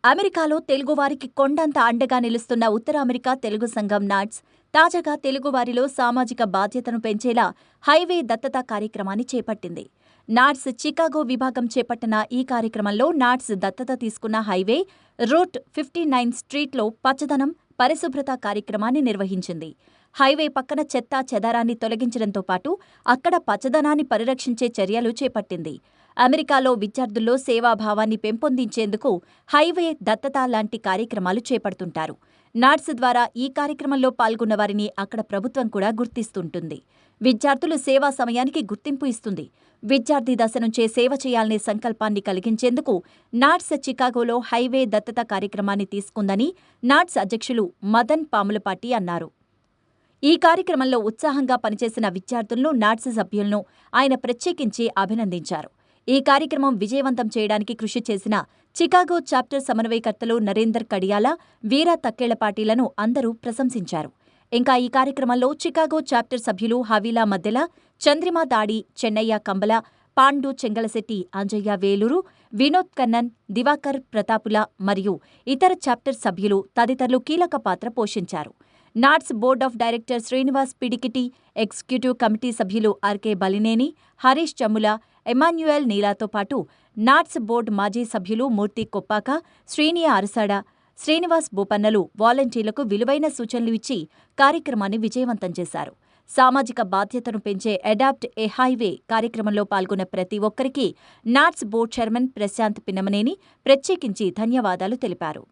అమెరికాలో తెలుగువారికి కొండంత అండగా నిలుస్తున్న ఉత్తర అమెరికా తెలుగు సంఘం నాట్స్ తాజాగా తెలుగువారిలో సామాజిక బాధ్యతను పెంచేలా హైవే దత్తత కార్యక్రమాన్ని చేపట్టింది. నాట్స్ చికాగో విభాగం చేపట్టిన ఈ కార్యక్రమంలో నాట్స్ దత్తత తీసుకున్న హైవే రూట్ 59 స్ట్రీట్లో పచ్చదనం, పరిశుభ్రత కార్యక్రమాన్ని నిర్వహించింది. హైవే పక్కన చెత్తా చెదారాన్ని తొలగించడంతో పాటు అక్కడ పచ్చదనాన్ని పరిరక్షించే చర్యలు చేపట్టింది. అమెరికాలో విద్యార్థుల్లో సేవాభావాన్ని పెంపొందించేందుకు హైవే దత్తత లాంటి కార్యక్రమాలు చేపడుతుంటారు. నాట్స్ ద్వారా ఈ కార్యక్రమంలో పాల్గొన్న వారిని అక్కడ ప్రభుత్వం కూడా గుర్తిస్తుంటుంది. విద్యార్థులు సేవా సమయానికి గుర్తింపు ఇస్తుంది. విద్యార్థి దశ నుంచే సేవ చేయాలనే సంకల్పాన్ని కలిగించేందుకు నాట్స్ చికాగోలో హైవే దత్తత కార్యక్రమాన్ని తీసుకుందని నాట్స్ అధ్యక్షులు మదన్ పాములపాటి అన్నారు. ఈ కార్యక్రమంలో ఉత్సాహంగా పనిచేసిన విద్యార్థులను, నాట్స్ సభ్యులను ఆయన ప్రత్యేకించి అభినందించారు. ఈ కార్యక్రమం విజయవంతం చేయడానికి కృషి చేసిన చికాగో చాప్టర్ సమన్వయకర్తలు నరేందర్ కడియాల, వీరా తక్కేళ్లపాటిలను అందరూ ప్రశంసించారు. ఇంకా ఈ కార్యక్రమంలో చికాగో చాప్టర్ సభ్యులు హవీలా మద్దెల, చంద్రిమా దాడి, చెన్నయ్య కంబల, పాండు చెంగలశెట్టి, అంజయ్య వేలూరు, వినోద్ కన్నన్, దివాకర్ ప్రతాపుల మరియు ఇతర చాప్టర్ సభ్యులు తదితరులు కీలక పాత్ర పోషించారు. NATS board of director Srinivas Pidikiti, executive committee సభ్యులు ఆర్కే బలినేని, హరీష్ చమ్ముల, ఎమాన్యుయల్ నీలాతో పాటు నాట్స్ బోర్డు మాజీ సభ్యులు మూర్తి కొప్పాక, శ్రీనియ అరసాడ, శ్రీనివాస్ బోపన్నలు వాలంటీర్లకు విలువైన సూచనలు ఇచ్చి కార్యక్రమాన్ని విజయవంతం చేశారు. సామాజిక బాధ్యతను పెంచే అడాప్ట్ ఏ హైవే కార్యక్రమంలో పాల్గొన్న ప్రతి ఒక్కరికి NATS board chairman Prashant Pinnamaneni ప్రత్యేకించి ధన్యవాదాలు తెలిపారు.